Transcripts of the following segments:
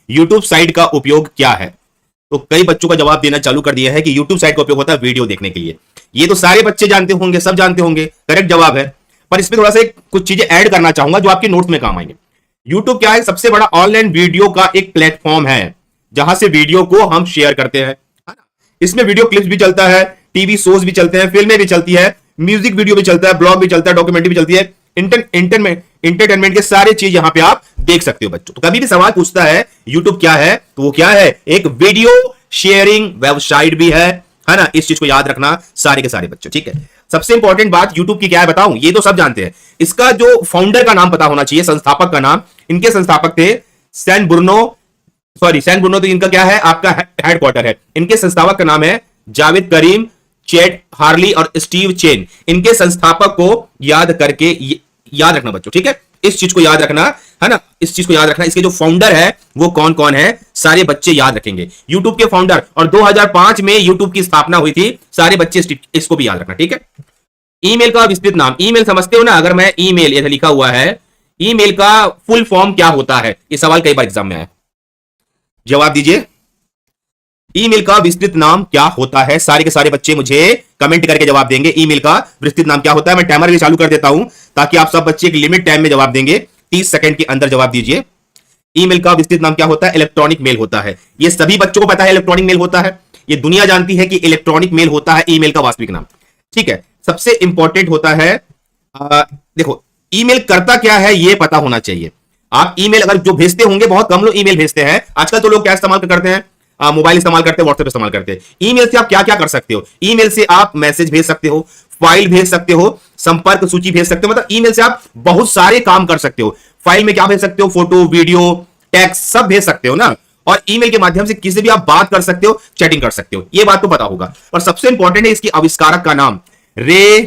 YouTube site का उपयोग क्या है? तो कई बच्चों का जवाब देना चालू कर दिया है कि यूट्यूब साइट का उपयोग होता है वीडियो देखने के लिए। ये तो सारे बच्चे जानते होंगे, सब जानते होंगे, करेक्ट जवाब है। पर इसमें थोड़ा सा कुछ चीजें ऐड करना चाहूंगा जो आपके नोट्स में काम आएंगे। यूट्यूब क्या है? सबसे बड़ा ऑनलाइन वीडियो का एक प्लेटफॉर्म है जहां से वीडियो को हम शेयर करते हैं, है ना? इसमें वीडियो क्लिप्स भी चलता है, टीवी शोज भी चलते हैं, फिल्में भी चलती है, म्यूजिक वीडियो भी चलता है, ब्लॉग भी चलता है, डॉक्यूमेंट्री भी चलती है, इंटरटेनमेंट के सारे चीज यहां पे आप देख सकते हो बच्चों। तो कभी भी सवाल पूछता है यूट्यूब क्या है, तो वो क्या है? एक वीडियो शेयरिंग वेबसाइट भी है ना? इस चीज को याद रखना सारे के सारे बच्चों, ठीक है। सबसे इंपॉर्टेंट बात यूट्यूब की क्या है बताऊं? ये तो सब जानते हैं। इसका जो फाउंडर का नाम पता होना चाहिए, संस्थापक का नाम। इनके संस्थापक थे सैन ब्रुनो तो इनका क्या है? आपका हेडक्वार्टर है। इनके संस्थापक का नाम है जावेद करीम, चैड हार्ली और स्टीव चेन। इनके संस्थापक को याद रखना बच्चों, ठीक है। इस चीज को याद रखना, है ना? इस चीज को याद रखना। इसके जो फाउंडर है वो कौन कौन है, सारे बच्चे याद रखेंगे। यूट्यूब के फाउंडर, और 2005 में यूट्यूब की स्थापना हुई थी, सारे बच्चे इसको भी याद रखना, ठीक है। ईमेल का विस्तृत नाम, ईमेल समझते हो ना? अगर मैं ईमेल ऐसे लिखा हुआ है, ईमेल का फुल फॉर्म क्या होता है? ये सवाल कई बार एग्जाम में आया, जवाब दीजिए। ईमेल का विस्तृत नाम क्या होता है? सारे के सारे बच्चे मुझे कमेंट करके जवाब देंगे। ईमेल का विस्तृत नाम क्या होता है? मैं टाइमर भी चालू कर देता हूं ताकि आप सब बच्चे एक लिमिट टाइम में जवाब देंगे। 30 सेकंड के अंदर जवाब दीजिए। ईमेल का विस्तृत नाम क्या होता है? इलेक्ट्रॉनिक मेल होता है। ये सभी बच्चों को पता है इलेक्ट्रॉनिक मेल होता है। ये दुनिया जानती है कि इलेक्ट्रॉनिक मेल होता है ईमेल का वास्तविक नाम, ठीक है। सबसे इंपॉर्टेंट होता है, देखो, ईमेल करता क्या है ये पता होना चाहिए। आप ईमेल अगर जो भेजते होंगे, बहुत कम लोग ईमेल भेजते हैं आजकल, तो लोग क्या इस्तेमाल करते हैं? मोबाइल इस्तेमाल करते हैं, व्हाट्सएप इस्तेमाल करते हैं। ईमेल से आप क्या क्या कर सकते हो? ईमेल से आप मैसेज भेज सकते हो, फाइल भेज सकते हो, संपर्क सूची भेज सकते हो। मतलब ईमेल से आप बहुत सारे काम कर सकते हो। फाइल में क्या भेज सकते हो? फोटो, वीडियो, टेक्स्ट सब भेज सकते हो ना। और ईमेल के माध्यम से किसी भी आप बात कर सकते हो, चैटिंग कर सकते हो। ये बात तो पता होगा। और सबसे इंपॉर्टेंट है इसकी आविष्कारक का नाम रे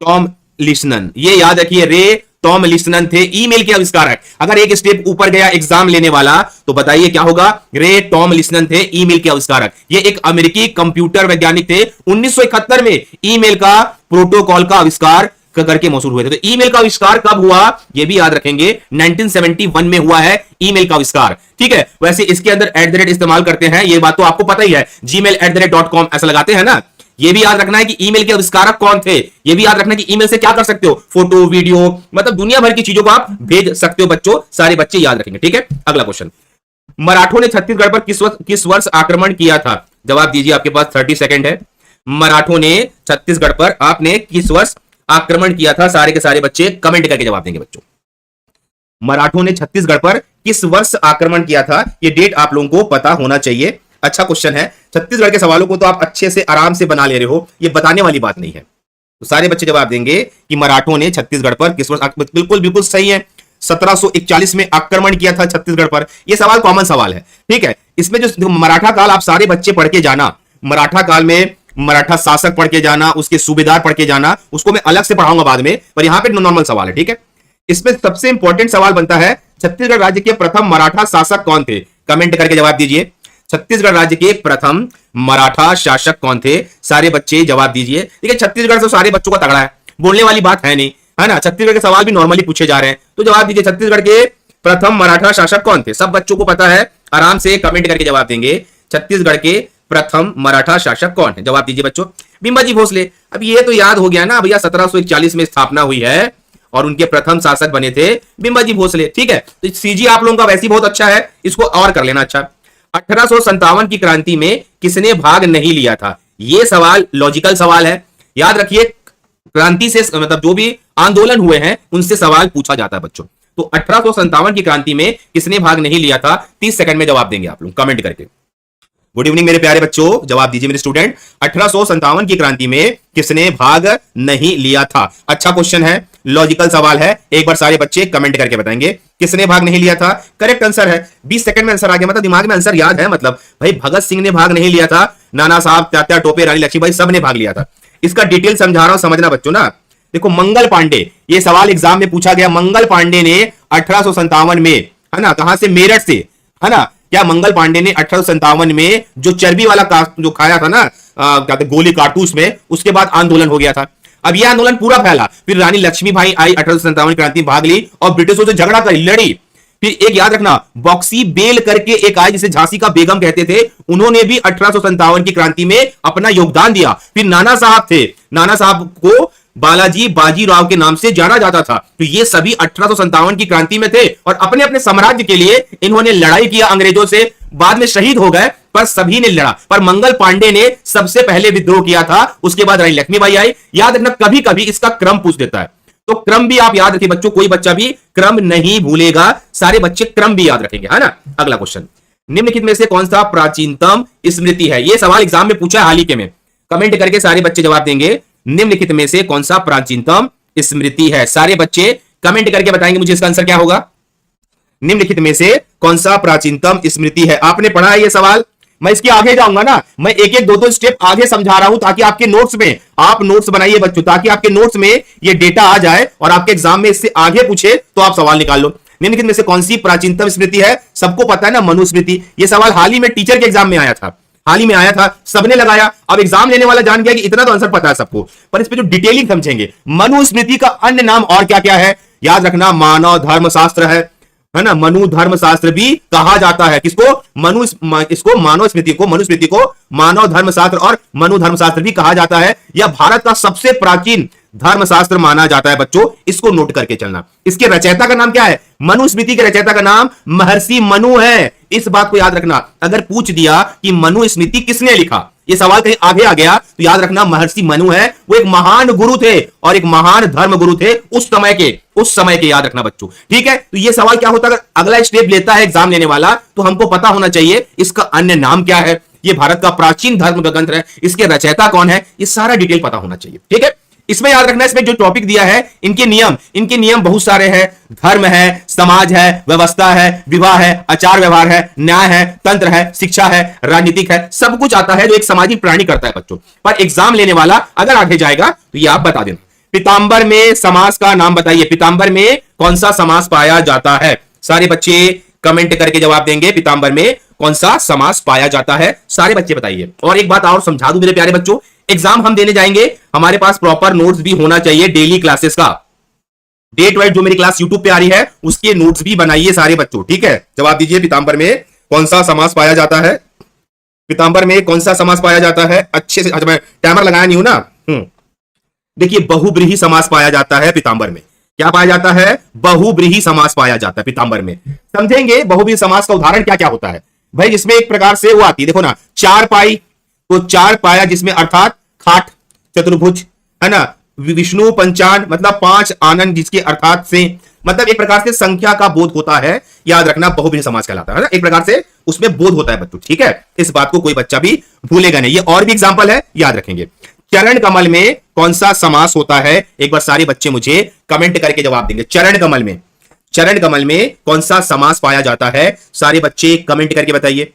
टॉमलिंसन। ये याद रखिए, रे टॉमलिंसन थे ईमेल के आविष्कारक। अगर एक स्टेप ऊपर गया एग्जाम लेने वाला, तो बताइए क्या होगा? रे टॉमलिंसन थे ईमेल के आविष्कारक। ये एक अमेरिकी कंप्यूटर वैज्ञानिक थे। 1971 में ईमेल का प्रोटोकॉल का आविष्कार करके मशहूर हुए थे। तो ईमेल का आविष्कार कब हुआ ये भी याद रखेंगे, 1971 में हुआ है ईमेल का आविष्कार, ठीक है। वैसे इसके अंदर @ इस्तेमाल करते हैं, ये बात तो आपको पता ही है। gmail@.com ऐसा लगाते हैं ना। ये भी याद रखना है कि ईमेल के आविष्कारक कौन थे। ये भी याद रखना है कि ईमेल से क्या कर सकते हो? फोटो, वीडियो, मतलब दुनिया भर की चीजों को आप भेज सकते हो बच्चों। सारे बच्चे याद रखेंगे, ठीक है। अगला क्वेश्चन, मराठों ने छत्तीसगढ़ पर किस वर्ष आक्रमण किया था? जवाब दीजिए, आपके पास 30 सेकंड है। मराठों ने छत्तीसगढ़ पर आपने किस वर्ष आक्रमण किया था? सारे के सारे बच्चे कमेंट करके जवाब देंगे बच्चों। मराठों ने छत्तीसगढ़ पर किस वर्ष आक्रमण किया था? ये डेट आप लोगों को पता होना चाहिए। अच्छा क्वेश्चन है। छत्तीसगढ़ के सवालों को तो आप अच्छे से आराम से बना ले रहे हो, ये बताने वाली बात नहीं है। तो सारे बच्चे जवाब देंगे कि मराठों ने छत्तीसगढ़ पर किस वर्ष, बिल्कुल बिल्कुल सही है। 1741 में आक्रमण किया था छत्तीसगढ़ पर। यह सवाल कॉमन सवाल है, ठीक है। इसमें जो मराठा काल आप सारे बच्चे पढ़ के जाना, मराठा काल में मराठा शासक पढ़ के जाना, उसके सूबेदार पढ़ के जाना, उसको मैं अलग से पढ़ाऊंगा बाद में, पर यहां पे नॉर्मल सवाल है, ठीक है। इसमें सबसे इंपॉर्टेंट सवाल बनता है, छत्तीसगढ़ राज्य के प्रथम मराठा शासक कौन थे? कमेंट करके जवाब दीजिए। छत्तीसगढ़ राज्य के प्रथम मराठा शासक कौन थे? सारे बच्चे जवाब दीजिए। देखिए, छत्तीसगढ़ से सारे बच्चों का तगड़ा है, बोलने वाली बात है नहीं, है ना। छत्तीसगढ़ के सवाल भी नॉर्मली पूछे जा रहे हैं, तो जवाब दीजिए। छत्तीसगढ़ के प्रथम मराठा शासक कौन थे? सब बच्चों को पता है, आराम से कमेंट करके जवाब देंगे। छत्तीसगढ़ के प्रथम मराठा शासक कौन है? जवाब दीजिए बच्चों। बिंबाजी भोसले। अब ये तो याद हो गया ना भैया, 1741 में स्थापना हुई है और उनके प्रथम शासक बने थे बिंबाजी भोसले, ठीक है। तो सीजी आप लोगों का वैसे ही बहुत अच्छा है, इसको और कर लेना अच्छा। 1857 की क्रांति में किसने भाग नहीं लिया था? यह सवाल लॉजिकल सवाल है, याद रखिए। क्रांति से मतलब जो भी आंदोलन हुए हैं उनसे सवाल पूछा जाता है बच्चों। तो 1857 की क्रांति में किसने भाग नहीं लिया था? 30 सेकंड में जवाब देंगे आप लोग कमेंट करके। गुड इवनिंग मेरे प्यारे बच्चों, जवाब दीजिए मेरे स्टूडेंट। 1857 की क्रांति में किसने भाग नहीं लिया था? अच्छा क्वेश्चन है, लॉजिकल सवाल है। एक बार सारे बच्चे कमेंट करके बताएंगे किसने भाग नहीं लिया था। करेक्ट आंसर है। 20 सेकंड में आंसर आ गया, मतलब दिमाग में आंसर याद है। मतलब भाई भगत सिंह ने भाग नहीं लिया था, नाना साहब, तात्या टोपे, रानी लक्ष्मीबाई, सब ने भाग लिया था। इसका डिटेल समझा रहा हूं, समझना बच्चों ना। देखो, मंगल पांडे, ये सवाल एग्जाम में पूछा गया। मंगल पांडे ने 1857 में, है ना, कहां से? मेरठ से, है ना। क्या मंगल पांडे ने 1857 में जो चर्बी वाला जो खाया था ना, गोली कारतूस में, उसके बाद आंदोलन हो गया था। अब यह आंदोलन पूरा फैला, फिर रानी लक्ष्मीबाई आई, 1857 क्रांति भाग ली और ब्रिटिशों से झगड़ा कर लड़ी, फिर एक याद रखना, बॉक्सी बेल करके एक आई जिसे झांसी का बेगम कहते थे, उन्होंने भी 1857 की क्रांति में अपना योगदान दिया। फिर नाना साहब थे, नाना साहब को बालाजी बाजीराव के नाम से जाना जाता था। तो ये सभी 1857 की क्रांति में थे और अपने अपने साम्राज्य के लिए इन्होंने लड़ाई किया अंग्रेजों से, बाद में शहीद हो गए, पर सभी ने लड़ा। पर मंगल पांडे ने सबसे पहले विद्रोह किया था, उसके बाद रानी लक्ष्मीबाई आई। याद रखना, कभी कभी इसका क्रम पूछ देता है, तो क्रम भी आप याद रखिए बच्चों, कोई बच्चा भी क्रम नहीं भूलेगा, सारे बच्चे क्रम भी याद रखेंगे, है ना। अगला क्वेश्चन, निम्नलिखित में से कौन सा प्राचीनतम स्मृति है? यह सवाल एग्जाम में पूछा है हाल ही के में, कमेंट करके सारे बच्चे जवाब देंगे। निम्नलिखित में से कौन सा प्राचीनतम स्मृति है? सारे बच्चे कमेंट करके बताएंगे मुझे इसका आंसर क्या होगा। निम्नलिखित में से कौन सा प्राचीनतम स्मृति है? आपने पढ़ा है ये सवाल, मैं इसके आगे जाऊंगा ना, मैं एक एक दो दो स्टेप आगे समझा रहा हूं ताकि आपके नोट्स में, आप नोट्स बनाइए बच्चों, ताकि आपके नोट्स में ये डेटा आ जाए और आपके एग्जाम में इससे आगे पूछे तो आप सवाल निकाल लो। निम्नलिखित में से कौन सी प्राचीनतम स्मृति है? सबको पता है ना, मनुस्मृति। ये सवाल हाल ही में टीचर के एग्जाम में आया था, हाल ही में आया था, सबने लगाया। अब एग्जाम लेने वाला जान गया कि इतना तो आंसर पता है सबको, पर इस पे जो डिटेलिंग समझेंगे। मनुस्मृति का अन्य नाम और क्या क्या है? याद रखना, मानव धर्मशास्त्र है ना, मनु धर्मशास्त्र भी कहा जाता है। किसको? इसको मनुस्मृति को मानव धर्मशास्त्र और मनु धर्मशास्त्र भी कहा जाता है। यह भारत का सबसे प्राचीन धर्मशास्त्र माना जाता है बच्चों, इसको नोट करके चलना। इसके रचयिता का नाम क्या है? मनुस्मृति के रचयिता का नाम महर्षि मनु है, इस बात को याद रखना। अगर पूछ दिया कि मनुस्मृति किसने लिखा, ये सवाल कहीं आगे आ गया तो याद रखना महर्षि मनु है, वो एक महान गुरु थे और एक महान धर्म गुरु थे उस समय के याद रखना बच्चों, ठीक है। तो ये सवाल क्या होता है, अगर अगला स्टेप लेता है एग्जाम लेने वाला तो हमको पता होना चाहिए इसका अन्य नाम क्या है, ये भारत का प्राचीन धर्म ग्रंथ है, इसके रचयिता कौन है, ये सारा डिटेल पता होना चाहिए, ठीक है। इसमें याद रखना, इसमें जो टॉपिक दिया है, इनके नियम बहुत सारे हैं। धर्म है, समाज है, व्यवस्था है, विवाह है, आचार व्यवहार है, न्याय है, तंत्र है, शिक्षा है, राजनीतिक है, सब कुछ आता है जो एक सामाजिक प्राणी करता है बच्चों। पर एग्जाम लेने वाला अगर आगे जाएगा तो ये आप बता देना। पीताम्बर में समास का नाम बताइए, पीताम्बर में कौन सा समास पाया जाता है? सारे बच्चे कमेंट करके जवाब देंगे, पीताम्बर में कौन सा समास पाया जाता है, सारे बच्चे बताइए। और एक बात और समझा दूं मेरे प्यारे बच्चों, एग्जाम हम देने जाएंगे, हमारे पास प्रॉपर नोट्स भी होना चाहिए डेली क्लासेस का। डेट वाइज जो मेरी क्लास यूट्यूब पे आ रही है उसके नोट्स भी बनाइए सारे बच्चों, ठीक है। जवाब दीजिए, पीताम्बर में कौन सा समास पाया जाता है? पीताम्बर में कौन सा समास पाया जाता है? अच्छे से, अच्छा मैं टाइमर लगाया नहीं हूं ना। देखिए, बहुब्रीहि समास पाया जाता है पीताम्बर में। क्या पाया जाता है? बहुब्रीहि समास पाया जाता है पीताम्बर में। समझेंगे बहुब्रीहि समास का उदाहरण क्या क्या होता है भाई। जिसमें एक प्रकार से वो आती है, देखो ना, चार पाई, तो चार पाया जिसमें अर्थात खाट चतुर्भुज, है ना, विष्णु पंचान मतलब पांच आनंद जिसके अर्थात से, मतलब एक प्रकार से संख्या का बोध होता है, याद रखना बहुब्रीहि समास कहलाता है ना, एक प्रकार से उसमें बोध होता है बच्चों, ठीक है। इस बात को कोई बच्चा भी भूलेगा नहीं, ये और भी एग्जांपल है, याद रखेंगे। चरण कमल में कौन सा समास होता है? एक बार सारे बच्चे मुझे कमेंट करके जवाब देंगे। चरण कमल में कौन सा समास पाया जाता है? सारे बच्चे कमेंट करके बताइए।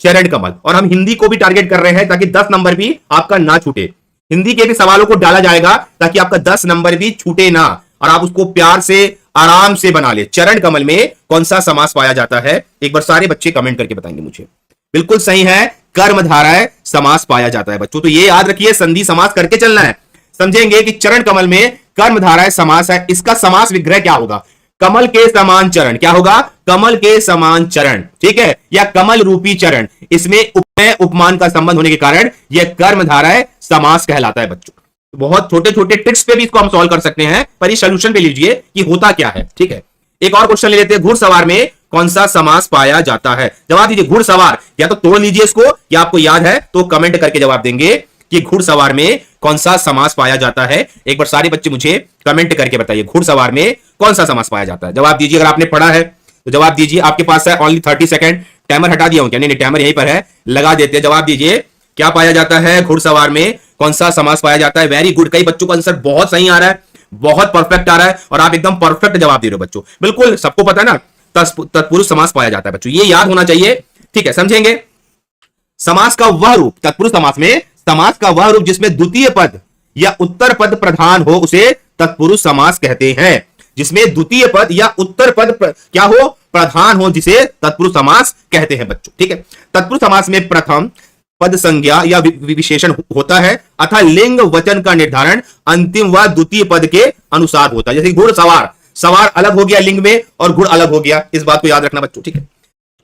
चरण कमल, और हम हिंदी को भी टारगेट कर रहे हैं ताकि 10 नंबर भी आपका ना छूटे। हिंदी के भी सवालों को डाला जाएगा ताकि आपका 10 नंबर भी छूटे ना, और आप उसको प्यार से आराम से बना ले। चरण कमल में कौन सा समास पाया जाता है? एक बार सारे बच्चे कमेंट करके बताएंगे मुझे। बिल्कुल सही है, कर्मधारय समास पाया जाता है बच्चों। तो ये याद रखिए, संधि समास करके चलना है। समझेंगे कि चरण कमल में कर्मधारय समास है, इसका समास विग्रह क्या होगा? कमल के समान चरण, क्या होगा? कमल के समान चरण, ठीक है, या कमल रूपी चरण। इसमें उपमेय उपमान का संबंध होने के कारण यह कर्मधारय समास कहलाता है बच्चों। बहुत छोटे छोटे ट्रिक्स पे भी इसको हम सॉल्व कर सकते हैं, पर ये सोल्यूशन पे लीजिए कि होता क्या है, ठीक है। एक और क्वेश्चन ले लेते हैं, घुड़सवार में कौन सा समास पाया जाता है? जवाब दीजिए। घुड़सवार, या तो तोड़ लीजिए इसको, या आपको याद है तो कमेंट करके जवाब देंगे कि घुड़सवार में कौन सा समास पाया जाता है। एक बार सारे बच्चे मुझे कमेंट करके बताइए, घुड़सवार में कौन सा समास पाया जाता है। जवाब दीजिए, अगर आपने पढ़ा है तो जवाब दीजिए। आपके पास है ओनली 30 सेकंड। टाइमर हटा दिया हूं क्या? नहीं, टाइमर यहीं पर है, लगा देते हैं। जवाब दीजिए, क्या पाया जाता है? घुड़सवार में कौन सा समास पाया जाता है? वेरी गुड, कई बच्चों का आंसर बहुत सही आ रहा है, बहुत परफेक्ट आ रहा है, और आप एकदम परफेक्ट जवाब दे रहे हो बच्चों। बिल्कुल सबको पता है ना, तत्पुरुष समास पाया जाता है बच्चों, ये याद होना चाहिए, ठीक है। समझेंगे समास का वह रूप, तत्पुरुष समास में समास का वह रूप जिसमें द्वितीय पद या उत्तर पद प्रधान हो उसे तत्पुरुष समास कहते हैं। जिसमें द्वितीय पद या उत्तर पद क्या हो? प्रधान हो, जिसे तत्पुरुष समास कहते हैं बच्चों, ठीक है। तत्पुरुष समास में प्रथम पद संज्ञा या विशेषण होता है, अतः लिंग वचन का निर्धारण अंतिम व द्वितीय पद के अनुसार होता है। जैसे घुड़सवार, सवार अलग हो गया लिंग में और गुण अलग हो गया, इस बात को याद रखना बच्चों, ठीक है।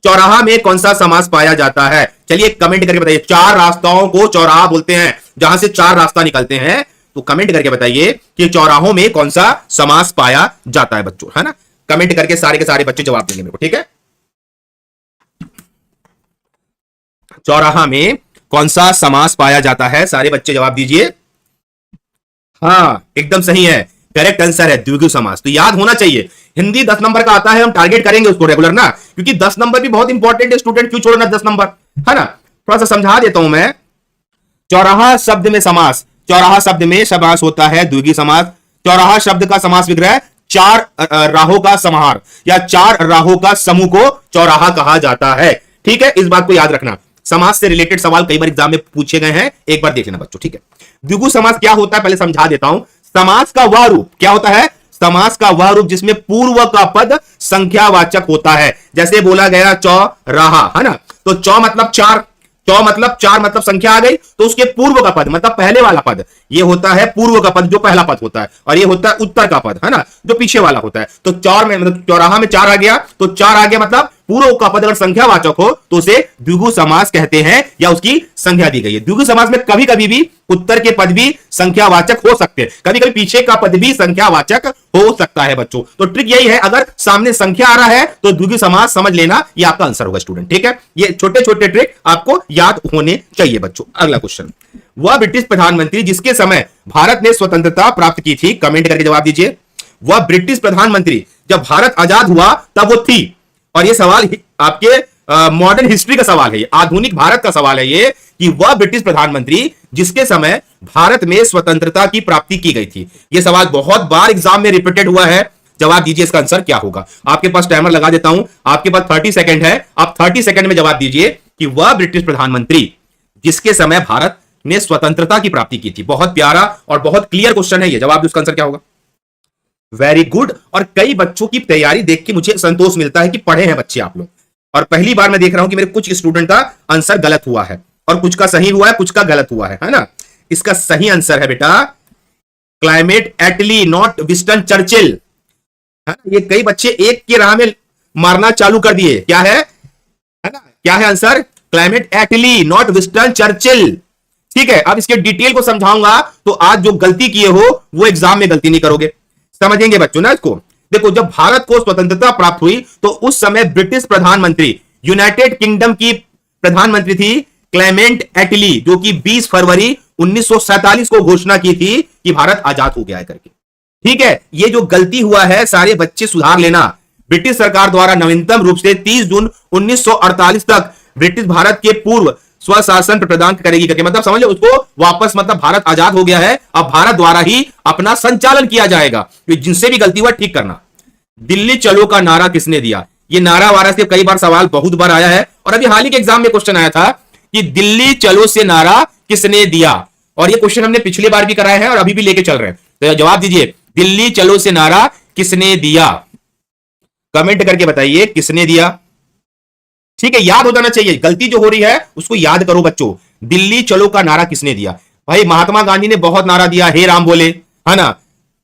चौराहा में कौन सा समास पाया जाता है? चलिए कमेंट करके बताइए। चार रास्ताओं को चौराहा बोलते हैं, जहां से चार रास्ता निकलते हैं, तो कमेंट करके बताइए कि चौराहों में कौन सा समास पाया जाता है बच्चों, है ना। कमेंट करके सारे के सारे बच्चे जवाब देंगे मेरे को, ठीक है। चौराहा में कौन सा समास पाया जाता है, सारे बच्चे जवाब दीजिए। हाँ एकदम सही है, करेक्ट आंसर है द्विगु समास। तो याद होना चाहिए, हिंदी 10 नंबर का आता है, हम टारगेट करेंगे उसको रेगुलर ना, क्योंकि 10 नंबर भी बहुत इंपॉर्टेंट है स्टूडेंट, क्यों छोड़ना 10 नंबर, है ना। थोड़ा सा समझा देता हूं मैं। चौराहा शब्द में समास, चौराहा शब्द में समास होता है द्विगु समास। चौराहा शब्द का समास विग्रह चार राहों का समाहार या चार राहों का समूह को चौराहा कहा जाता है, ठीक है। इस बात को याद रखना, समास से रिलेटेड सवाल कई बार एग्जाम में पूछे गए हैं, एक बार देख लेना बच्चों, ठीक है। द्विगु समास क्या होता है पहले समझा देता हूं। समास का वह रूप क्या होता है? समास का वह रूप जिसमें पूर्व का पद संख्यावाचक होता है, जैसे बोला गया चौराहा, है ना। तो चौ मतलब चार, चौ मतलब चार मतलब संख्या आ गई, तो उसके पूर्व का पद मतलब पहले वाला पद, ये होता है पूर्व का पद जो पहला पद होता है, और ये होता है उत्तर का पद, है ना, जो पीछे वाला होता है। तो चार में मतलब चौराहा में चार आ गया, तो चार आ गया मतलब पूर्व का पद अगर संख्यावाचक हो तो उसे द्विगु समास कहते हैं, या उसकी संख्या दी गई है। द्विगु समास में कभी कभी भी उत्तर के पद भी संख्यावाचक हो सकते हैं, कभी कभी पीछे का पद भी संख्यावाचक हो सकता है बच्चों। तो ट्रिक यही है, अगर सामने संख्या आ रहा है तो द्विगु समास समझ लेना, ये आपका आंसर होगा स्टूडेंट, ठीक है। ये छोटे छोटे ट्रिक आपको याद होने चाहिए बच्चों। अगला क्वेश्चन, वह ब्रिटिश प्रधानमंत्री जिसके समय भारत ने स्वतंत्रता प्राप्त की थी, कमेंट करके जवाब दीजिए। वह ब्रिटिश प्रधानमंत्री जब भारत आजाद हुआ तब वो थी, और ये सवाल आपके मॉडर्न हिस्ट्री का सवाल है, आधुनिक भारत का सवाल है ये, कि वह ब्रिटिश प्रधानमंत्री जिसके समय भारत में स्वतंत्रता की प्राप्ति की गई थी। यह सवाल बहुत बार एग्जाम में रिपीटेड हुआ है, जवाब दीजिए इसका आंसर क्या होगा। आपके पास टाइमर लगा देता हूं, आपके पास 30 सेकंड है, आप 30 सेकंड में जवाब दीजिए कि वह ब्रिटिश प्रधानमंत्री जिसके समय भारत ने स्वतंत्रता की प्राप्ति की थी। बहुत प्यारा और बहुत क्लियर क्वेश्चन है ये, जवाब उसका आंसर क्या होगा। Very good. और कई बच्चों की तैयारी देख के मुझे संतोष मिलता है कि पढ़े हैं बच्चे आप लोग, और पहली बार मैं देख रहा हूं कि मेरे कुछ स्टूडेंट का आंसर गलत हुआ है और कुछ का सही हुआ है, कुछ का गलत हुआ है ना। इसका सही आंसर है बेटा Clement Attlee, not Winston Churchill. ये कई बच्चे एक की राह में मारना चालू कर दिए, क्या है ना, क्या है answer? Clement Attlee, not Winston Churchill, ठीक है। अब इसके डिटेल को समझाऊंगा, तो आज जो गलती किए हो वो एग्जाम में गलती नहीं करोगे, समझेंगे बच्चों ना इसको। देखो, जब भारत को स्वतंत्रता प्राप्त हुई तो उस समय ब्रिटिश प्रधानमंत्री, यूनाइटेड किंगडम की प्रधानमंत्री थी क्लेमेंट एटली, जो कि 20 फरवरी 1947 को घोषणा की थी कि भारत आजाद हो गया है करके, ठीक है। ये जो गलती हुआ है सारे बच्चे सुधार लेना। ब्रिटिश सरकार द्वारा नवीनतम रूप से 30 जून 1948 तक ब्रिटिश भारत के पूर्व स्वशासन प्रदान करेगी करके, मतलब समझ लो उसको वापस, मतलब भारत आजाद हो गया है, अब भारत द्वारा ही अपना संचालन किया जाएगा। तो जिनसे भी गलती हुआ ठीक करना। दिल्ली चलो का नारा किसने दिया? ये नारा वारा से कई बार सवाल बहुत बार आया है, और अभी हाल ही के एग्जाम में क्वेश्चन आया था कि दिल्ली चलो से नारा किसने दिया, और ये क्वेश्चन हमने पिछले बार भी कराए हैं और अभी भी लेके चल रहे हैं। तो जवाब दीजिए, दिल्ली चलो से नारा किसने दिया? कमेंट करके बताइए किसने दिया, ठीक है। याद हो जाना चाहिए, गलती जो हो रही है उसको याद करो बच्चों। दिल्ली चलो का नारा किसने दिया? भाई महात्मा गांधी ने बहुत नारा दिया, हे राम बोले, है ना,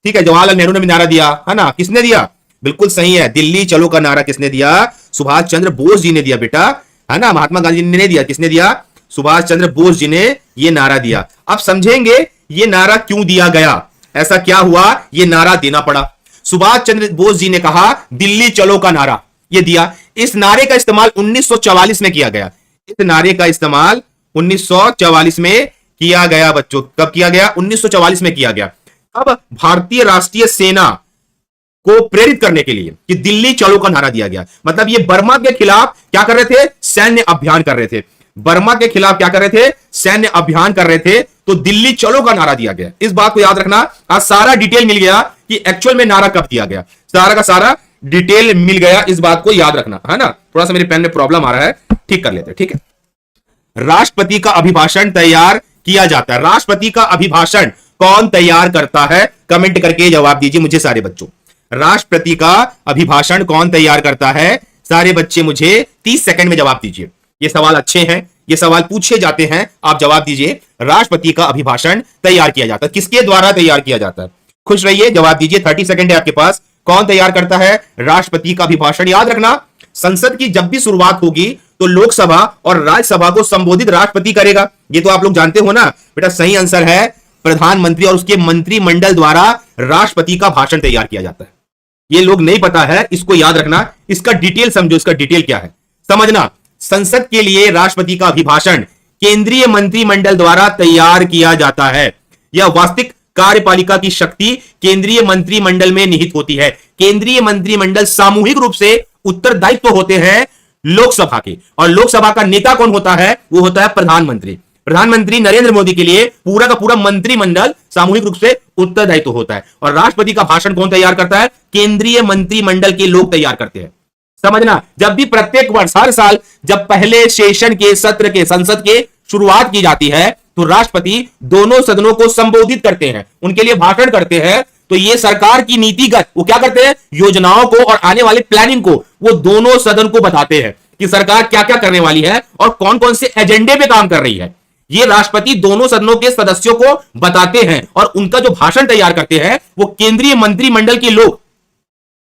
ठीक है। जवाहरलाल नेहरू ने भी नारा दिया, है ना, किसने दिया? बिल्कुल सही है, दिल्ली चलो का नारा किसने दिया? सुभाष चंद्र बोस जी ने दिया बेटा, है ना, महात्मा गांधी ने नहीं दिया। किसने दिया? सुभाष चंद्र बोस जी ने ये नारा दिया। अब समझेंगे ये नारा क्यों दिया गया, ऐसा क्या हुआ ये नारा देना पड़ा। सुभाष चंद्र बोस जी ने कहा दिल्ली चलो का नारा, ये दिया। इस नारे का इस्तेमाल 1944 में किया गया। इस नारे का इस्तेमाल 1944 में किया गया बच्चों। कब किया गया? 1944 में किया गया। अब भारतीय राष्ट्रीय सेना को प्रेरित करने के लिए कि दिल्ली चलो का नारा दिया गया। मतलब ये बर्मा के खिलाफ क्या कर रहे थे? सैन्य अभियान कर रहे थे। बर्मा के खिलाफ क्या कर रहे थे? सैन्य अभियान कर रहे थे। तो दिल्ली चलो का नारा दिया गया। इस बात को याद रखना। आज सारा डिटेल मिल गया कि एक्चुअल में नारा कब दिया गया, सारा का सारा डिटेल मिल गया। इस बात को याद रखना, है ना। थोड़ा सा मेरे पेन में प्रॉब्लम आ रहा है, ठीक कर लेते हैं, ठीक है। राष्ट्रपति का अभिभाषण तैयार किया जाता है। राष्ट्रपति का अभिभाषण कौन तैयार करता है? कमेंट करके जवाब दीजिए मुझे सारे बच्चों। राष्ट्रपति का अभिभाषण कौन तैयार करता है? सारे बच्चे मुझे 30 सेकंड में जवाब दीजिए। ये सवाल अच्छे हैं, ये सवाल पूछे जाते हैं, आप जवाब दीजिए। राष्ट्रपति का अभिभाषण तैयार किया जाता है, किसके द्वारा तैयार किया जाता है? खुश रहिए, जवाब दीजिए। 30 सेकंड है आपके पास। कौन तैयार करता है? राष्ट्रपति का अभिभाषण। याद रखना, संसद की जब भी शुरुआत होगी तो लोकसभा और राज्यसभा को संबोधित राष्ट्रपति करेगा। ये तो आप लोग जानते हो ना बेटा। सही आंसर है प्रधानमंत्री और उसके मंत्रिमंडल द्वारा राष्ट्रपति का भाषण तैयार किया जाता है। ये लोग नहीं पता है, इसको याद रखना। इसका डिटेल समझो, इसका डिटेल क्या है समझना। संसद के लिए राष्ट्रपति का अभिभाषण केंद्रीय मंत्रिमंडल द्वारा तैयार किया जाता है। यह वास्तविक कार्यपालिका की शक्ति केंद्रीय मंत्रिमंडल में निहित होती है। केंद्रीय मंत्रिमंडल सामूहिक रूप से उत्तरदायित्व होते हैं लोकसभा के, और लोकसभा का नेता कौन होता है? वो होता है प्रधानमंत्री। प्रधानमंत्री नरेंद्र मोदी के लिए पूरा का पूरा मंत्रिमंडल सामूहिक रूप से उत्तरदायित्व होता है। और राष्ट्रपति का भाषण कौन तैयार करता है? केंद्रीय मंत्रिमंडल के लोग तैयार करते हैं। समझना, जब भी प्रत्येक वर्ष हर साल जब पहले सेशन के सत्र के संसद के शुरुआत की जाती है तो राष्ट्रपति दोनों सदनों को संबोधित करते हैं, उनके लिए भाषण करते हैं। तो ये सरकार की नीतिगत वो क्या करते हैं? योजनाओं को और आने वाले प्लानिंग को वो दोनों सदन को बताते हैं कि सरकार क्या क्या करने वाली है और कौन कौन से एजेंडे पे काम कर रही है। ये राष्ट्रपति दोनों सदनों के सदस्यों को बताते हैं और उनका जो भाषण तैयार करते हैं वो केंद्रीय मंत्रिमंडल के लोग,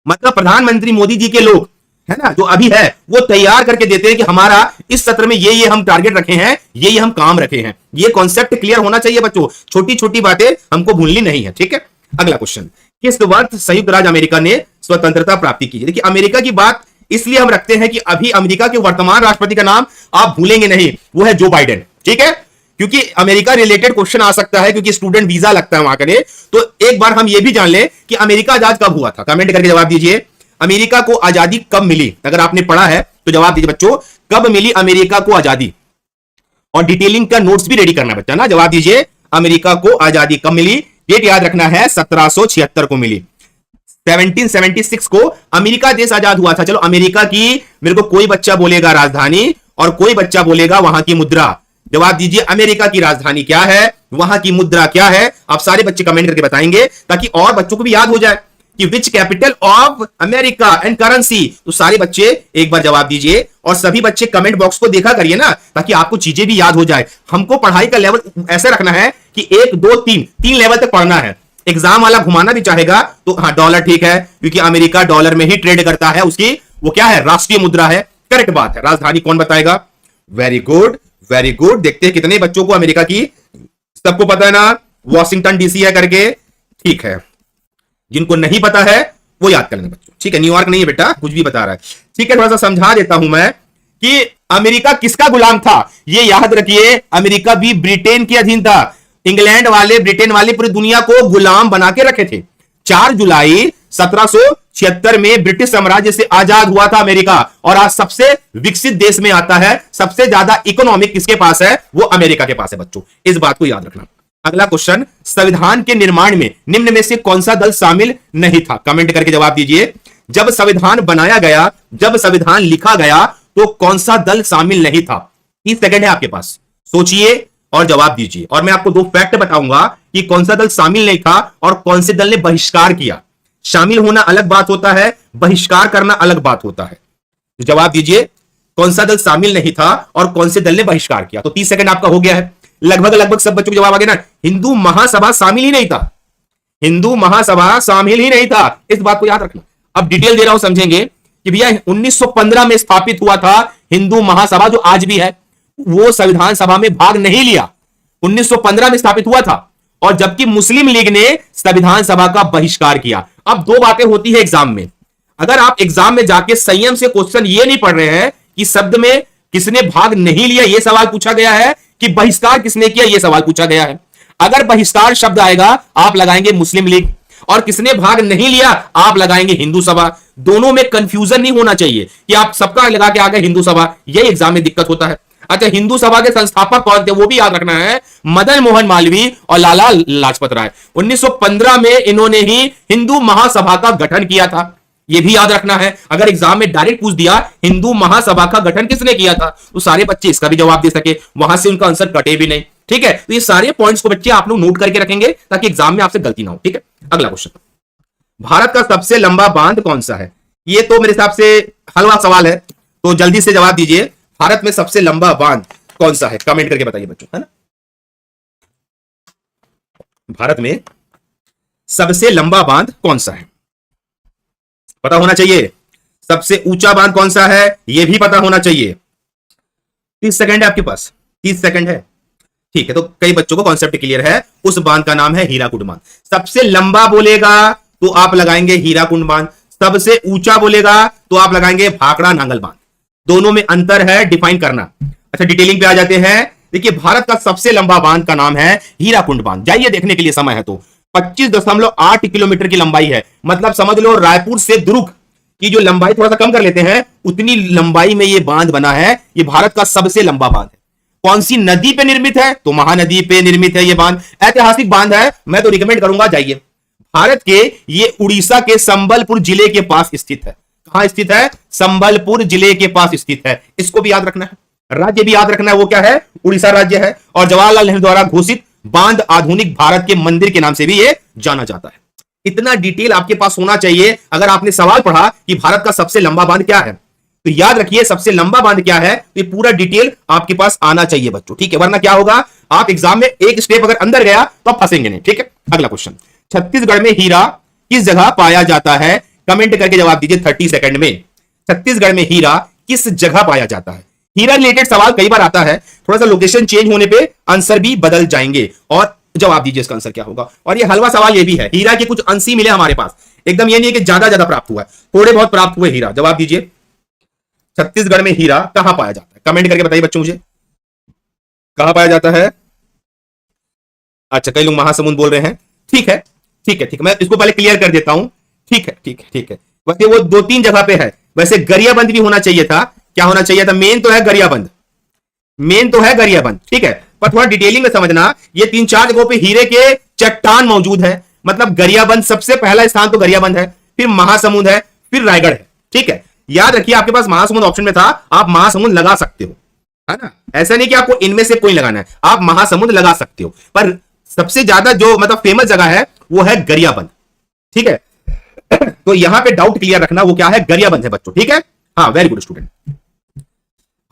मतलब प्रधानमंत्री मोदी जी के लोग है ना, जो अभी है वो तैयार करके देते हैं कि हमारा इस सत्र में ये हम टारगेट रखे हैं, ये हम काम रखे हैं। ये कॉन्सेप्ट क्लियर होना चाहिए बच्चों, छोटी छोटी बातें हमको भूलनी नहीं है। ठीक है, अगला क्वेश्चन, किस वर्ष संयुक्त राज्य अमेरिका ने स्वतंत्रता प्राप्ति की? देखिए अमेरिका की बात इसलिए हम रखते हैं कि अभी अमेरिका के वर्तमान राष्ट्रपति का नाम आप भूलेंगे नहीं, वो है जो बाइडेन। ठीक है, क्योंकि अमेरिका रिलेटेड क्वेश्चन आ सकता है, क्योंकि स्टूडेंट वीजा लगता है वहां के लिए। तो एक बार हम ये भी जान ले कि अमेरिका आजाद कब हुआ था। कमेंट करके जवाब दीजिए, अमेरिका को आजादी कब मिली? अगर आपने पढ़ा है तो जवाब दीजिए बच्चों, कब मिली अमेरिका को आजादी? और डिटेलिंग का नोट्स भी रेडी करना बच्चा ना। जवाब दीजिए, अमेरिका को आजादी कब मिली? डेट याद रखना है, 1776 को मिली। 1776 को अमेरिका देश आजाद हुआ था। चलो अमेरिका की मेरे को कोई बच्चा बोलेगा राजधानी और कोई बच्चा बोलेगा वहां की मुद्रा। जवाब दीजिए, अमेरिका की राजधानी क्या है, वहां की मुद्रा क्या है? आप सारे बच्चे कमेंट करके बताएंगे ताकि और बच्चों को भी याद हो जाए कि which capital of America and currency. तो सारे बच्चे एक बार जवाब दीजिए और सभी बच्चे कमेंट बॉक्स को देखा करिए ना, ताकि आपको चीजें भी याद हो जाए। हमको पढ़ाई का लेवल ऐसे रखना है कि 1 2 3 लेवल तक पढ़ना है। एग्जाम वाला घुमाना भी चाहेगा तो हाँ डॉलर ठीक है, क्योंकि अमेरिका डॉलर में ही ट्रेड करता है, उसकी वो क्या है? राष्ट्रीय मुद्रा है। करेक्ट बात है। राजधानी कौन बताएगा? Very good very good. देखते हैं कितने बच्चों को अमेरिका की, सबको पता है ना, वॉशिंगटन डीसी है करके। ठीक है, जिनको नहीं पता है वो याद कर लेना बच्चों। ठीक है, न्यूयॉर्क नहीं है बेटा, कुछ भी बता रहा है। ठीक है, थोड़ा सा समझा देता हूं मैं कि अमेरिका किसका गुलाम था। ये याद रखिए, अमेरिका भी ब्रिटेन के अधीन था। इंग्लैंड वाले ब्रिटेन वाले पूरी दुनिया को गुलाम बना के रखे थे। 4 जुलाई 1776 में ब्रिटिश साम्राज्य से आजाद हुआ था अमेरिका, और आज सबसे विकसित देश में आता है। सबसे ज्यादा इकोनॉमिक किसके पास है? वो अमेरिका के पास है बच्चों, इस बात को याद रखना। अगला क्वेश्चन, संविधान के निर्माण में निम्न में से कौन सा दल शामिल नहीं था? कमेंट करके जवाब दीजिए। जब संविधान बनाया गया, जब संविधान लिखा गया तो कौन सा दल शामिल नहीं था? 30 सेकंड है आपके पास, सोचिए और जवाब दीजिए। और मैं आपको 2 फैक्ट बताऊंगा कि कौन सा दल शामिल नहीं था और कौन से दल ने बहिष्कार किया। शामिल होना अलग बात होता है, बहिष्कार करना अलग बात होता है। तो जवाब दीजिए, कौन सा दल शामिल नहीं था और कौन से दल ने बहिष्कार किया? तो 30 सेकंड आपका हो गया है। लगभग सब बच्चों को जवाब आ गया ना। हिंदू महासभा शामिल ही नहीं था, हिंदू महासभा शामिल ही नहीं था, इस बात को याद रखना। अब डिटेल दे रहा हूं, समझेंगे कि भैया 1915 में स्थापित हुआ था हिंदू महासभा, जो आज भी है। वो संविधान सभा में भाग नहीं लिया, 1915 में स्थापित हुआ था। और जबकि मुस्लिम लीग ने संविधान सभा का बहिष्कार किया। अब 2 बातें होती है एग्जाम में। अगर आप एग्जाम में जाके संयम से क्वेश्चन ये नहीं पढ़ रहे हैं कि शब्द में किसने भाग नहीं लिया, यह सवाल पूछा गया है, कि बहिष्कार किसने किया, यह सवाल पूछा गया है। अगर बहिष्कार शब्द आएगा आप लगाएंगे मुस्लिम लीग, और किसने भाग नहीं लिया आप लगाएंगे हिंदू सभा। दोनों में कंफ्यूजन नहीं होना चाहिए कि आप सबका लगा के आ गए हिंदू सभा, यही एग्जाम में दिक्कत होता है। अच्छा, हिंदू सभा के संस्थापक कौन थे वो भी याद रखना है, मदन मोहन मालवीय और लाला लाजपत राय। 1915 में इन्होंने ही हिंदू महासभा का गठन किया था, यह भी याद रखना है। अगर एग्जाम में डायरेक्ट पूछ दिया हिंदू महासभा का गठन किसने किया था, तो सारे बच्चे इसका भी जवाब दे सके, वहां से उनका आंसर कटे भी नहीं। ठीक है, तो ये सारे पॉइंट्स को बच्चे आप लोग नोट करके रखेंगे ताकि एग्जाम में आपसे गलती ना हो। ठीक है, अगला क्वेश्चन, भारत का सबसे लंबा बांध कौन सा है? ये तो मेरे हिसाब से हलवा सवाल है, तो जल्दी से जवाब दीजिए। भारत में सबसे लंबा बांध कौन सा है? कमेंट करके बताइए बच्चों, है ना। भारत में सबसे लंबा बांध कौन सा है? पता होना चाहिए। सबसे ऊंचा बांध कौन सा है यह भी पता होना चाहिए। 30 सेकंड है आपके पास, 30 सेकंड है, ठीक है। तो कई बच्चों को कॉन्सेप्ट क्लियर है। उस बांध का नाम है हीराकुंड बांध। सबसे लंबा बोलेगा तो आप लगाएंगे हीराकुंड बांध, सबसे ऊंचा बोलेगा तो आप लगाएंगे भाखड़ा नांगल बांध। दोनों में अंतर है, डिफाइन करना। अच्छा, डिटेलिंग पे आ जाते हैं। देखिए, भारत का सबसे लंबा बांध का नाम है हीराकुंड बांध। जाइए देखने के लिए, समय है तो 25.8 किलोमीटर की लंबाई है। मतलब समझ लो रायपुर से दुर्ग की जो लंबाई थोड़ा सा कम कर लेते हैं, उतनी लंबाई में यह बांध बना है। यह भारत का सबसे लंबा बांध है। कौन सी नदी पे निर्मित है? तो महानदी पे निर्मित है यह बांध। ऐतिहासिक बांध है, मैं तो रिकमेंड करूंगा जाइए। भारत के ये उड़ीसा के संबलपुर जिले के पास स्थित है। कहां स्थित है? संबलपुर जिले के पास स्थित है। इसको भी याद रखना है। राज्य भी याद रखना है, वो क्या है? उड़ीसा राज्य है। और जवाहरलाल नेहरू द्वारा घोषित बांध आधुनिक भारत के मंदिर के नाम से भी ये जाना जाता है। इतना डिटेल आपके पास होना चाहिए। अगर आपने सवाल पढ़ा कि भारत का सबसे लंबा बांध क्या है, तो याद रखिए सबसे लंबा बांध क्या है, तो ये पूरा डिटेल आपके पास आना चाहिए बच्चों, ठीक है। वरना क्या होगा, आप एग्जाम में एक स्टेप अगर अंदर गया तो आप फंसेंगे नहीं, ठीक है। अगला क्वेश्चन, छत्तीसगढ़ में हीरा किस जगह पाया जाता है? कमेंट करके जवाब दीजिए 30 सेकंड में। छत्तीसगढ़ में हीरा किस जगह पाया जाता है? हीरा रिलेटेड सवाल कई बार आता है, थोड़ा सा लोकेशन चेंज होने पे आंसर भी बदल जाएंगे। और जवाब दीजिए इसका आंसर क्या होगा। और ये हलवा सवाल ये भी है, हीरा के कुछ अंश ही मिले हमारे पास, एकदम ये नहीं है कि ज्यादा प्राप्त हुआ है, थोड़े बहुत प्राप्त हुए हीरा। जवाब दीजिए, छत्तीसगढ़ में हीरा कहां पाया जाता है? कमेंट करके बताइए बच्चों मुझे, कहां पाया जाता है? अच्छा, कई लोग महासमुंद बोल रहे हैं। ठीक है, मैं इसको पहले क्लियर कर देता हूं। ठीक है। वैसे वो 2-3 जगह पे है। वैसे गरियाबंद भी होना चाहिए था। क्या होना चाहिए था? मेन तो है गरियाबंद, ठीक है। पर थोड़ा डिटेलिंग में समझना, ये 3-4 जगहों पे हीरे के चट्टान मौजूद है। मतलब गरियाबंद सबसे पहला स्थान तो गरियाबंद है, फिर महासमुंद है, फिर रायगढ़ है, ठीक है। याद रखिए आपके पास महासमुंद ऑप्शन में था, आप महासमुंद लगा सकते हो, है ना। ऐसा नहीं कि आपको इनमें से कोई लगाना है, आप महासमुंद लगा सकते हो। पर सबसे ज्यादा जो मतलब फेमस जगह है वो है गरियाबंद, ठीक है। तो यहां पे डाउट क्लियर रखना, वो क्या है? गरियाबंद है बच्चों, ठीक है। हाँ, वेरी गुड स्टूडेंट।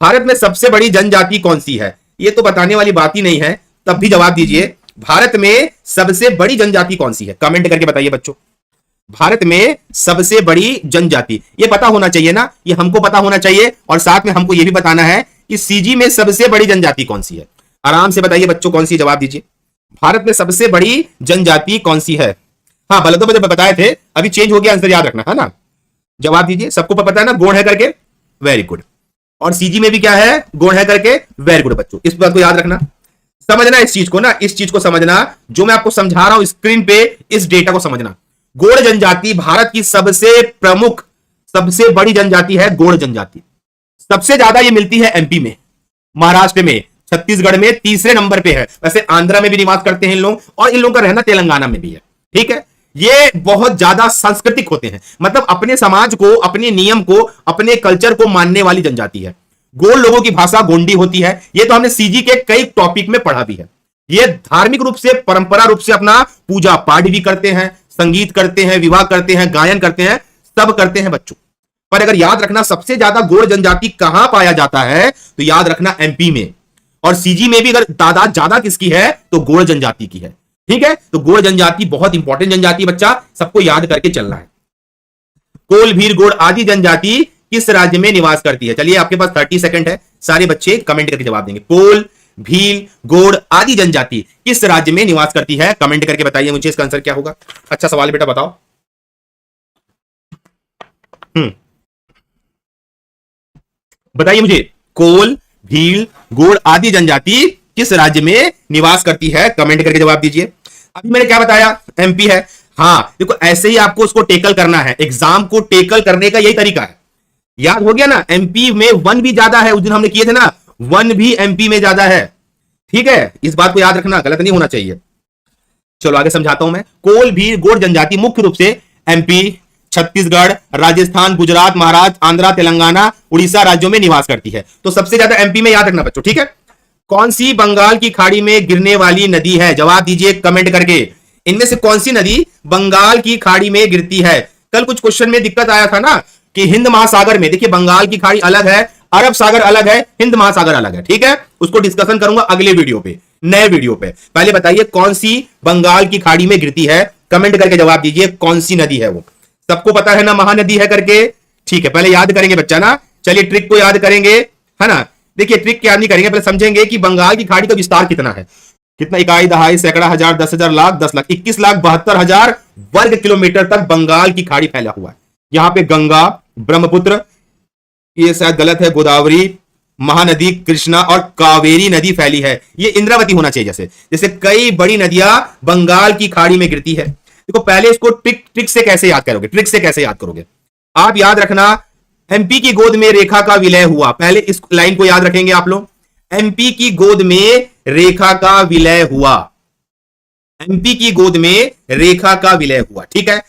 भारत में सबसे बड़ी जनजाति कौन सी है? ये तो बताने वाली बात ही नहीं है, तब भी जवाब दीजिए। भारत में सबसे बड़ी जनजाति कौन सी है? कमेंट करके बताइए बच्चों। भारत में सबसे बड़ी जनजाति, ये पता होना चाहिए ना, ये हमको पता होना चाहिए। और साथ में हमको ये भी बताना है कि सीजी में सबसे बड़ी जनजाति कौन सी है। आराम से बताइए बच्चों, कौन सी? जवाब दीजिए। भारत में सबसे बड़ी जनजाति कौन सी है? हाँ, पहले तो मुझे बताए थे, अभी चेंज हो गया, आंसर याद रखना है ना। जवाब दीजिए, सबको पता है ना, गोंड है करके, वेरी गुड। और सीजी में भी क्या है? गोंड है करके, वेरी गुड बच्चों। इस बात को याद रखना, समझना इस चीज को ना, इस चीज को समझना जो मैं आपको समझा रहा हूं स्क्रीन पे, इस डेटा को समझना। गोंड जनजाति भारत की सबसे प्रमुख, सबसे बड़ी जनजाति है गोंड जनजाति। सबसे ज्यादा ये मिलती है एमपी में, महाराष्ट्र में, छत्तीसगढ़ में तीसरे नंबर पे है। वैसे आंध्रा में भी निवास करते हैं इन लोग, और इन लोगों का रहना तेलंगाना में भी है, ठीक है। ये बहुत ज्यादा सांस्कृतिक होते हैं, मतलब अपने समाज को, अपने नियम को, अपने कल्चर को मानने वाली जनजाति है। गोंड लोगों की भाषा गोंडी होती है। ये तो हमने सीजी के कई टॉपिक में पढ़ा भी है। ये धार्मिक रूप से, परंपरा रूप से अपना पूजा पाठ भी करते हैं, संगीत करते हैं, विवाह करते हैं, गायन करते हैं, सब करते हैं बच्चों। पर अगर याद रखना सबसे ज्यादा गोंड जनजाति कहां पाया जाता है, तो याद रखना एमपी में। और सीजी में भी अगर तादाद ज्यादा किसकी है, तो गोंड जनजाति की है, ठीक है। तो गोंड जनजाति बहुत इंपॉर्टेंट जनजाति बच्चा, सबको याद करके चलना है। कोल, भील, गोंड आदि जनजाति किस राज्य में निवास करती है? चलिए, आपके पास 30 सेकंड है, सारे बच्चे कमेंट करके जवाब देंगे। कोल, भील, गोंड आदि जनजाति किस राज्य में निवास करती है? कमेंट करके बताइए मुझे, इसका आंसर क्या होगा। अच्छा सवाल बेटा, बताओ। बताइए मुझे, कोल, भील, गोंड आदि जनजाति किस राज्य में निवास करती है? कमेंट करके जवाब दीजिए। अभी मैंने क्या बताया? एमपी है। हाँ, देखो ऐसे ही आपको उसको टेकल करना है, एग्जाम को टेकल करने का यही तरीका है। याद हो गया ना, एमपी में 1 भी ज्यादा है, उस दिन हमने किए थे ना, 1 भी एमपी में ज्यादा है, ठीक है। इस बात को याद रखना, गलत नहीं होना चाहिए। चलो आगे समझाता हूं मैं। कोल, भील, गोंड जनजाति मुख्य रूप से एमपी, छत्तीसगढ़, राजस्थान, गुजरात, महाराष्ट्र, आंध्रा, तेलंगाना, उड़ीसा राज्यों में निवास करती है। तो सबसे ज्यादा एमपी में, याद रखना बच्चों, ठीक है। कौन सी बंगाल की खाड़ी में गिरने वाली नदी है? जवाब दीजिए कमेंट करके। इनमें से कौन सी नदी बंगाल की खाड़ी में गिरती है? कल कुछ क्वेश्चन में दिक्कत आया था ना कि हिंद महासागर में, देखिए बंगाल की खाड़ी अलग है, अरब सागर अलग है, हिंद महासागर अलग है, ठीक है। उसको डिस्कशन करूंगा अगले वीडियो पे, नए वीडियो पे। पहले बताइए कौन सी बंगाल की खाड़ी में गिरती है? कमेंट करके जवाब दीजिए, कौन सी नदी है वो। सबको पता है ना महानदी है करके? ठीक है, पहले याद करेंगे बच्चा ना, चलिए ट्रिक को याद करेंगे, है ना। देखिए ट्रिक क्या नहीं करेंगे, पहले समझेंगे कि बंगाल की खाड़ी का विस्तार कितना है। कितना? इकाई, दहाई, सैकड़ा, हजार, 10,000, लाख, 10 लाख, 21,72,000 वर्ग किलोमीटर तक बंगाल की खाड़ी फैला हुआ है। यहां पे गंगा, ब्रह्मपुत्र, ये शायद गलत है, गोदावरी, महानदी, कृष्णा और कावेरी नदी फैली है। ये इंद्रावती होना चाहिए, जैसे जैसे कई बड़ी नदियां बंगाल की खाड़ी में गिरती है। देखो पहले इसको ट्रिक से कैसे याद करोगे, ट्रिक से कैसे याद करोगे आप, याद रखना, एमपी की गोद में रेखा का विलय हुआ। पहले इस लाइन को याद रखेंगे आप लोग, एमपी की गोद में रेखा का विलय हुआ, एमपी की गोद में रेखा का विलय हुआ, ठीक है।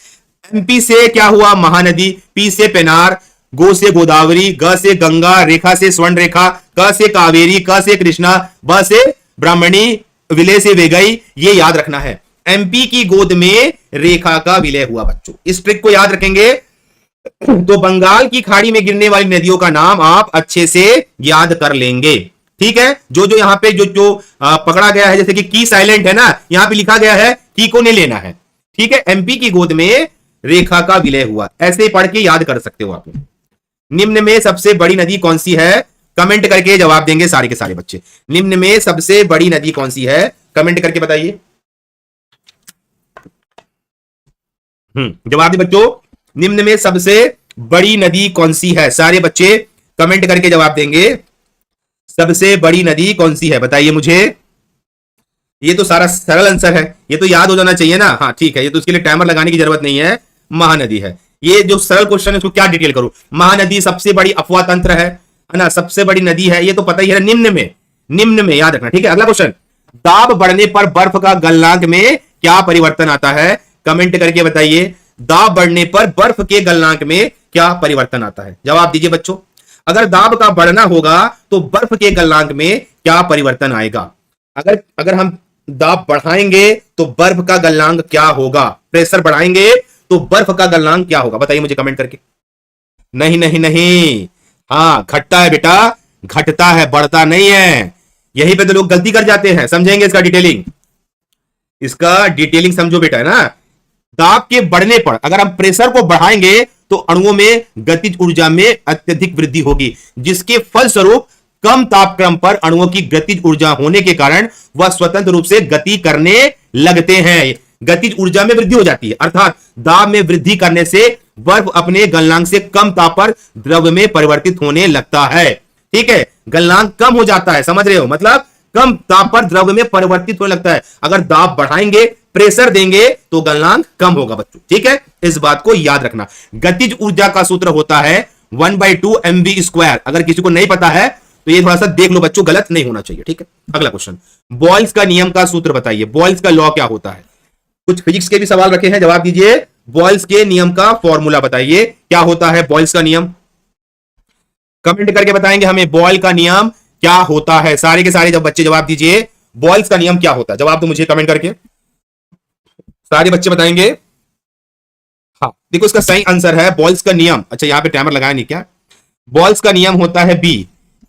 एमपी से क्या हुआ? महानदी, पी से पेनार, गो से गोदावरी, ग से गंगा, रेखा से स्वर्ण रेखा, क से कावेरी, क से कृष्णा, ब से ब्राह्मणी, विलय से वेगई। ये याद रखना है, एमपी की गोद में रेखा का विलय हुआ। बच्चों इस ट्रिक को याद रखेंगे तो बंगाल की खाड़ी में गिरने वाली नदियों का नाम आप अच्छे से याद कर लेंगे, ठीक है। जो जो यहां पे जो पकड़ा गया है, जैसे कि की साइलेंट है ना, यहां पे लिखा गया है की को नहीं लेना है, ठीक है। एमपी की गोद में रेखा का विलय हुआ, ऐसे ही पढ़ के याद कर सकते हो आप। निम्न में सबसे बड़ी नदी कौन सी है? कमेंट करके जवाब देंगे सारे के सारे बच्चे। निम्न में सबसे बड़ी नदी कौन सी है? कमेंट करके बताइए। जवाब दी बच्चों, निम्न में सबसे बड़ी नदी कौन सी है? सारे बच्चे कमेंट करके जवाब देंगे, सबसे बड़ी नदी कौन सी है बताइए मुझे। ये तो सारा सरल आंसर है, ये तो याद हो जाना चाहिए ना। हाँ ठीक है, ये तो उसके लिए टाइमर लगाने की जरूरत नहीं है, महानदी है। ये जो सरल क्वेश्चन है उसको क्या डिटेल करूं? महानदी सबसे बड़ी अफवाह तंत्र है ना, सबसे बड़ी नदी है, ये तो पता ही है। निम्न में याद रखना, ठीक है। अगला क्वेश्चन, दाब बढ़ने पर बर्फ का गलनांक में क्या परिवर्तन आता है? कमेंट करके बताइए, दाब बढ़ने पर बर्फ के गलनांक में क्या परिवर्तन आता है? जवाब दीजिए बच्चों। अगर दाब का बढ़ना होगा तो बर्फ के गलनांक में क्या परिवर्तन आएगा? अगर हम दाब बढ़ाएंगे तो बर्फ का गलनांक क्या होगा? प्रेशर बढ़ाएंगे तो बर्फ का गलनांक क्या होगा? बताइए मुझे कमेंट करके। नहीं नहीं नहीं, हाँ घटता है बेटा, घटता है, बढ़ता नहीं है। यहीं पे तो लोग गलती कर जाते हैं, समझेंगे इसका डिटेलिंग, इसका डिटेलिंग समझो बेटा, है ना। दाब के बढ़ने पर अगर हम प्रेशर को बढ़ाएंगे तो अणुओं में गतिज ऊर्जा में अत्यधिक वृद्धि होगी, जिसके फलस्वरूप कम तापक्रम पर अणुओं की गतिज ऊर्जा होने के कारण वह स्वतंत्र रूप से गति करने लगते हैं। गतिज ऊर्जा में वृद्धि हो जाती है, अर्थात दाब में वृद्धि करने से बर्फ अपने गलनांक से कम ताप पर द्रव में परिवर्तित होने लगता है, ठीक है। गलनांक कम हो जाता है, समझ रहे हो, मतलब कम ताप पर द्रव में परिवर्तित होने लगता है। अगर दाब बढ़ाएंगे, प्रेशर देंगे तो गलनांक कम होगा बच्चों, ठीक है। इस बात को याद रखना। गतिज ऊर्जा का सूत्र होता है 1/2 mv²। अगर किसी को नहीं पता है तो ये थोड़ा सा देख लो बच्चों, गलत नहीं होना चाहिए, ठीक है। अगला क्वेश्चन, बॉयल्स का नियम का सूत्र बताइए। बॉयल्स का लॉ क्या होता है? कुछ फिजिक्स के भी सवाल रखे हैं, जवाब दीजिए। बॉयल्स के नियम का फॉर्मूला बताइए, क्या होता है बॉयल्स का नियम? कमेंट करके बताएंगे हमें बॉयल का नियम क्या होता है। सारे के सारे जब बच्चे जवाब दीजिए, बॉयल्स का नियम क्या होता है, जवाब दो मुझे कमेंट करके, सारे बच्चे बताएंगे। हाँ देखो इसका सही आंसर है बॉयल्स का नियम। अच्छा यहां पे टाइमर लगाया नहीं क्या? बॉयल्स का नियम होता है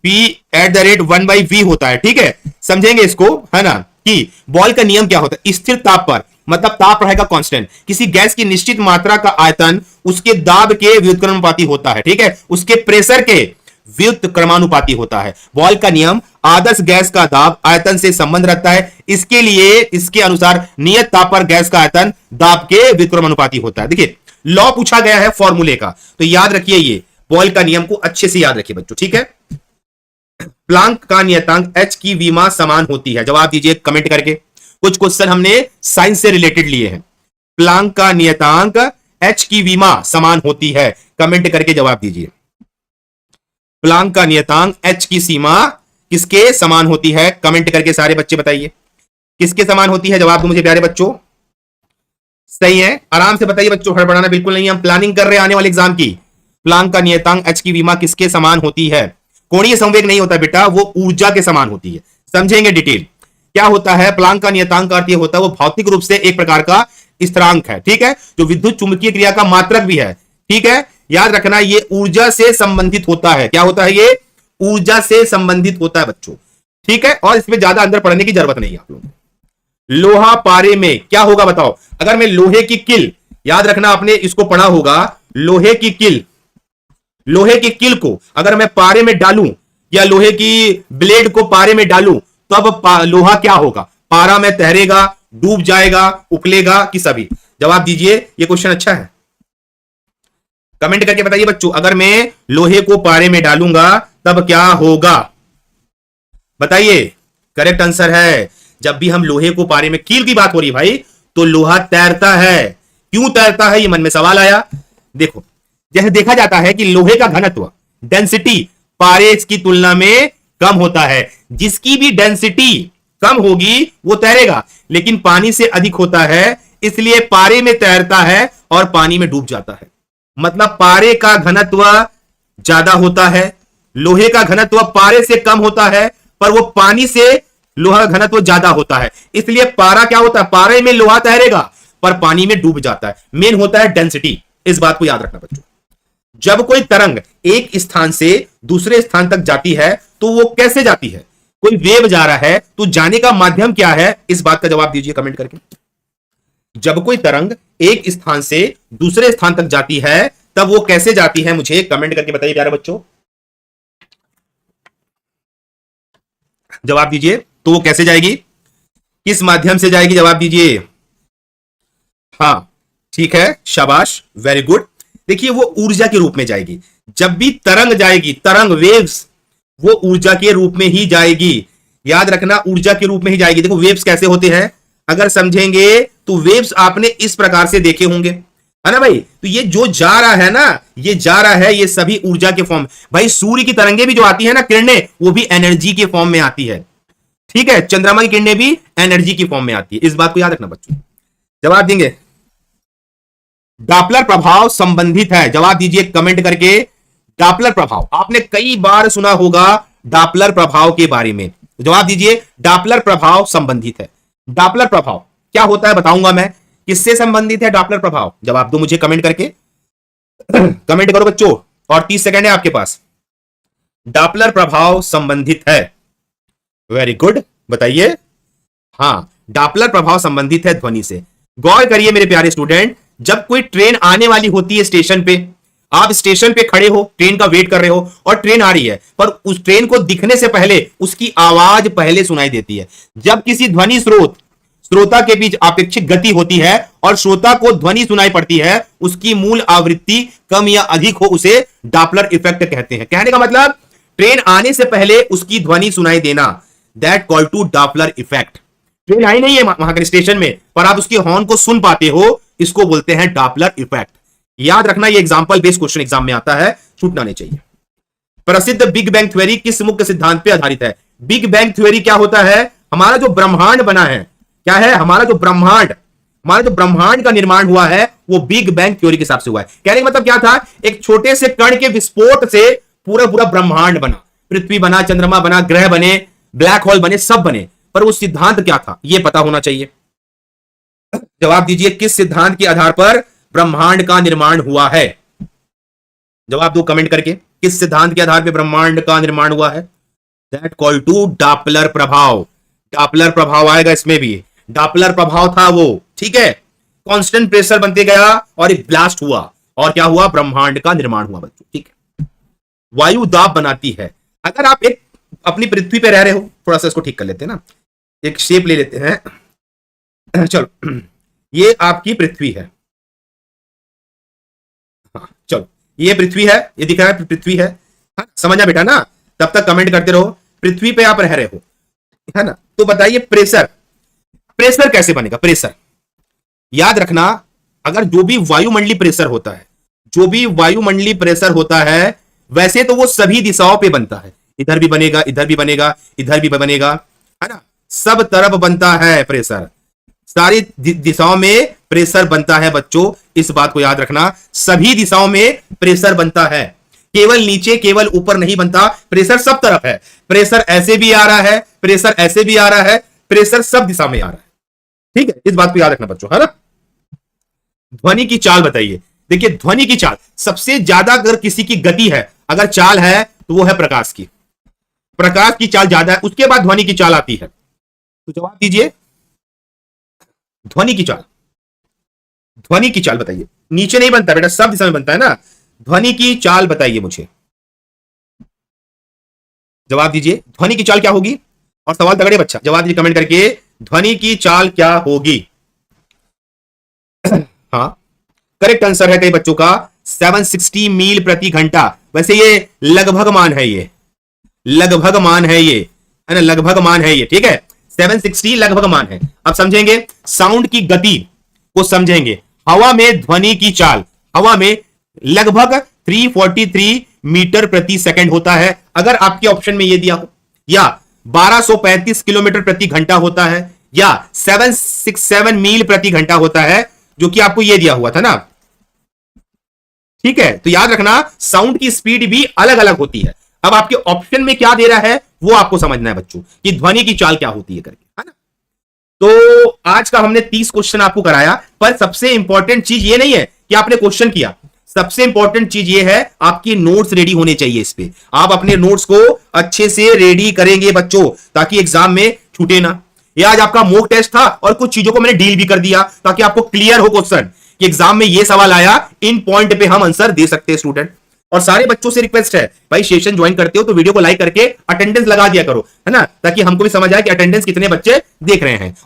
P/1/v होता है, ठीक है। समझेंगे इसको, है ना, कि बॉयल का नियम क्या होता है। स्थिर ताप पर, मतलब ताप रहेगा कांस्टेंट, किसी गैस की निश्चित मात्रा का आयतन उसके दाब के व्युत्क्रमानुपाती होता है, ठीक है, उसके प्रेशर के व्युत्क्रमानुपाती होता है। बॉयल का नियम, आदर्श गैस का दाब आयतन से संबंध रखता है, इसके लिए इसके अनुसार नियत ताप पर गैस का आयतन दाब के व्युत्क्रमानुपाती होता है। देखिए लॉ पूछा गया है फॉर्मूले का, तो याद रखिए ये बॉयल का नियम को अच्छे से याद रखिए बच्चों, ठीक है। प्लांक का नियतांक h की विमा समान होती है, जवाब दीजिए कमेंट करके। कुछ क्वेश्चन हमने साइंस से रिलेटेड लिए हैं। प्लांक का नियतांक h की विमा समान होती है, कमेंट करके जवाब दीजिए। प्लांक का नियतांक h की सीमा किसके समान होती है? कमेंट करके सारे बच्चे बताइए, किसके समान होती है? जवाब दो मुझे प्यारे बच्चों। सही है, आराम से बताइए बच्चों, हड़बड़ाना बिल्कुल नहीं, हम प्लानिंग कर रहे हैं आने वाले एग्जाम की। प्लांक का नियतांक h की विमा किसके समान होती है? कोणीय संवेग नहीं होता बेटा, वो ऊर्जा के समान होती है। समझेंगे डिटेल क्या होता है। प्लांक का नियतांक का अर्थ यह होता है वो भौतिक रूप से एक प्रकार का स्थिरांक है, ठीक है, जो विद्युत चुंबकीय क्रिया का मात्रक भी है, ठीक है। याद रखना ये ऊर्जा से संबंधित होता है। क्या होता है? ये ऊर्जा से संबंधित होता है बच्चों, ठीक है, और इसमें ज्यादा अंदर पढ़ने की जरूरत नहीं है आप लोगों को। लोहा पारे में क्या होगा बताओ? अगर मैं लोहे की किल याद रखना, आपने इसको पढ़ा होगा, लोहे की किल, लोहे की किल को अगर मैं पारे में डालूं या लोहे की ब्लेड को पारे में डालूं तो अब लोहा क्या होगा? पारा में तैरेगा, डूब जाएगा, उकलेगा कि सभी? जवाब दीजिए, ये क्वेश्चन अच्छा है, कमेंट करके बताइए बच्चों। अगर मैं लोहे को पारे में डालूंगा तब क्या होगा? बताइए। करेक्ट आंसर है, जब भी हम लोहे को पारे में, कील की बात हो रही है भाई, तो लोहा तैरता है। क्यों तैरता है, ये मन में सवाल आया। देखो, जैसे देखा जाता है कि लोहे का घनत्व, डेंसिटी, पारे की तुलना में कम होता है। जिसकी भी डेंसिटी कम होगी वो तैरेगा, लेकिन पानी से अधिक होता है, इसलिए पारे में तैरता है और पानी में डूब जाता है। मतलब पारे का घनत्व ज्यादा होता है, लोहे का घनत्व पारे से कम होता है, पर वो पानी से लोहा का घनत्व ज्यादा होता है, इसलिए पारा क्या होता है, पारे में लोहा तैरेगा पर पानी में डूब जाता है। मेन होता है डेंसिटी, इस बात को याद रखना बच्चों। जब कोई तरंग एक स्थान से दूसरे स्थान तक जाती है तो वो कैसे जाती है? कोई वेव जा रहा है तो जाने का माध्यम क्या है? इस बात का जवाब दीजिए कमेंट करके। जब कोई तरंग एक स्थान से दूसरे स्थान तक जाती है तब वो कैसे जाती है? मुझे कमेंट करके बताइए प्यारे बच्चों, जवाब दीजिए। तो वो कैसे जाएगी, किस माध्यम से जाएगी? जवाब दीजिए। हाँ ठीक है, शाबाश, वेरी गुड। देखिए, वो ऊर्जा के रूप में जाएगी। जब भी तरंग जाएगी, तरंग, वेव्स, वो ऊर्जा के रूप में ही जाएगी। याद रखना, ऊर्जा के रूप में ही जाएगी। देखो वेव्स कैसे होते हैं, अगर समझेंगे तो वेव्स आपने इस प्रकार से देखे होंगे, है ना भाई। तो ये जो जा रहा है ना, ये जा रहा है, ये सभी ऊर्जा के फॉर्म। भाई सूर्य की तरंगे भी जो आती है ना, किरणें, वो भी एनर्जी के फॉर्म में आती है, ठीक है। चंद्रमा की किरणें भी एनर्जी की फॉर्म में आती है, इस बात को याद रखना बच्चों। जवाब देंगे। डॉपलर प्रभाव संबंधित है, जवाब दीजिए कमेंट करके। डॉपलर प्रभाव आपने कई बार सुना होगा, डॉपलर प्रभाव के बारे में। जवाब दीजिए, डॉपलर प्रभाव संबंधित है। डॉपलर प्रभाव क्या होता है बताऊंगा मैं, किससे संबंधित है डॉपलर प्रभाव? जवाब दो मुझे कमेंट करके। कमेंट करो बच्चों, और 30 सेकंड है आपके पास। डॉपलर प्रभाव संबंधित है, वेरी गुड, बताइए। हाँ, डॉपलर प्रभाव संबंधित है ध्वनि से। गौर करिए मेरे प्यारे स्टूडेंट, जब कोई ट्रेन आने वाली होती है स्टेशन पे, आप स्टेशन पे खड़े हो, ट्रेन का वेट कर रहे हो और ट्रेन आ रही है, पर उस ट्रेन को दिखने से पहले उसकी आवाज पहले सुनाई देती है। जब किसी ध्वनि स्रोत श्रोता के बीच अपेक्षित गति होती है और श्रोता को ध्वनि सुनाई पड़ती है, उसकी मूल आवृत्ति कम या अधिक हो, उसे डॉपलर इफेक्ट कहते हैं। कहने का मतलब, ट्रेन आने से पहले उसकी ध्वनि सुनाई देना, that call to Doppler effect. Train आई नहीं है वहां के स्टेशन में, पर आप उसके हॉर्न को सुन पाते हो, इसको बोलते हैं डॉपलर इफेक्ट। याद रखना, ये एग्जांपल बेस्ड क्वेश्चन एग्जाम में आता है, छूटना नहीं चाहिए। प्रसिद्ध बिग बैंग थ्योरी किस मुख्य सिद्धांत पे आधारित है? बिग बैंग थ्योरी क्या होता है? हमारा जो ब्रह्मांड बना है, क्या है? हमारा जो ब्रह्मांड का निर्माण हुआ है, वो बिग बैंग थ्योरी के हिसाब से हुआ है। कहने का मतलब क्या था? एक छोटे से कण के विस्फोट से पूरा पूरा ब्रह्मांड बना, पृथ्वी बना, चंद्रमा बना, ग्रह बने, ब्लैक होल बने, सब बने। पर वो सिद्धांत क्या था, ये पता होना चाहिए। जवाब दीजिए, किस सिद्धांत के आधार पर ब्रह्मांड का निर्माण हुआ है? जवाब दो कमेंट करके, किस सिद्धांत के आधार पर ब्रह्मांड का निर्माण हुआ है? दैट कॉल टू डॉपलर प्रभाव। डॉपलर प्रभाव आएगा इसमें भी। डॉपलर प्रभाव था वो, ठीक है। कांस्टेंट प्रेशर बनते गया और एक ब्लास्ट हुआ, और क्या हुआ? ब्रह्मांड का निर्माण हुआ बच्चों, ठीक है। वायु दाब बनाती है। अगर आप एक अपनी पृथ्वी पे रह रहे हो, थोड़ा सा इसको ठीक कर लेते हैं ना, एक शेप ले लेते हैं। चलो, ये आपकी पृथ्वी है, हाँ चलो, ये पृथ्वी है, ये दिख रहा है पृथ्वी है, हाँ समझा बेटा ना? तब तक कमेंट करते रहो। पृथ्वी पे आप रह रहे हो, है ना? तो बताइए प्रेशर, प्रेशर कैसे बनेगा? प्रेशर याद रखना, अगर जो भी वायुमंडलीय प्रेशर होता है, जो भी वायुमंडलीय प्रेशर होता है, वैसे तो वो सभी दिशाओं पे बनता है। इधर भी बनेगा, इधर भी बनेगा, इधर भी बनेगा, है ना? सब तरफ बनता है प्रेशर, सारी दिशाओं में प्रेशर बनता है बच्चों, इस बात को याद रखना। सभी दिशाओं में प्रेशर बनता है, केवल नीचे, केवल ऊपर नहीं बनता। प्रेशर सब तरफ है, प्रेशर ऐसे भी आ रहा है, प्रेशर ऐसे भी आ रहा है, प्रेशर सब दिशा में आ रहा है, ठीक है। इस बात को याद रखना बच्चों, है ना? ध्वनि की चाल बताइए। देखिए, ध्वनि की चाल सबसे ज्यादा, अगर किसी की गति है, अगर चाल है, तो वो है प्रकाश की। प्रकाश की चाल ज्यादा है, उसके बाद ध्वनि की चाल आती है। तो जवाब दीजिए, ध्वनि की चाल। ध्वनि की चाल बताइए। नीचे नहीं बनता बेटा, सब दिशा में बनता है ना। ध्वनि की चाल बताइए मुझे, जवाब दीजिए ध्वनि की चाल क्या होगी। और सवाल तगड़े बच्चा, जवाब दीजिए कमेंट करके, ध्वनि की चाल क्या होगी। हाँ, करेक्ट आंसर है कई बच्चों का 760 मील प्रति घंटा। वैसे ये लगभग मान है, ये लगभग मान है, ये है ना, लगभग मान है ये, ठीक है। 760 लगभग मान है। अब समझेंगे साउंड की गति को, समझेंगे हवा में ध्वनि की चाल, हवा में लगभग 343 मीटर प्रति सेकंड होता है, अगर आपके ऑप्शन में ये दिया हो, या 1235 किलोमीटर प्रति घंटा होता है, या 767 मील प्रति घंटा होता है, जो कि आपको ये दिया हुआ था ना, ठीक है। तो याद रखना साउंड की स्पीड भी अलग अलग होती है। अब आपके ऑप्शन में क्या दे रहा है वो आपको समझना है बच्चों, कि ध्वनि की चाल क्या होती है करके, है ना। तो आज का हमने 30 क्वेश्चन आपको कराया, पर सबसे इंपॉर्टेंट चीज ये नहीं है कि आपने क्वेश्चन किया, सबसे इंपॉर्टेंट चीज ये है आपकी नोट्स रेडी होने चाहिए। इस पे आप अपने नोट्स को अच्छे से रेडी करेंगे बच्चों, ताकि एग्जाम में छूटे ना। ये आज आपका मॉक टेस्ट था और कुछ चीजों को मैंने डील भी कर दिया, ताकि आपको क्लियर हो क्वेश्चन कि एग्जाम में ये सवाल आया, इन पॉइंट पे हम आंसर दे सकते हैं स्टूडेंट। और सारे बच्चों से रिक्वेस्ट है भाई, सेशन ज्वाइन करते हो तो वीडियो को लाइक करके अटेंडेंस लगा दिया करो, है ना, ताकि हमको भी समझ आए कि अटेंडेंस कितने बच्चे देख रहे हैं।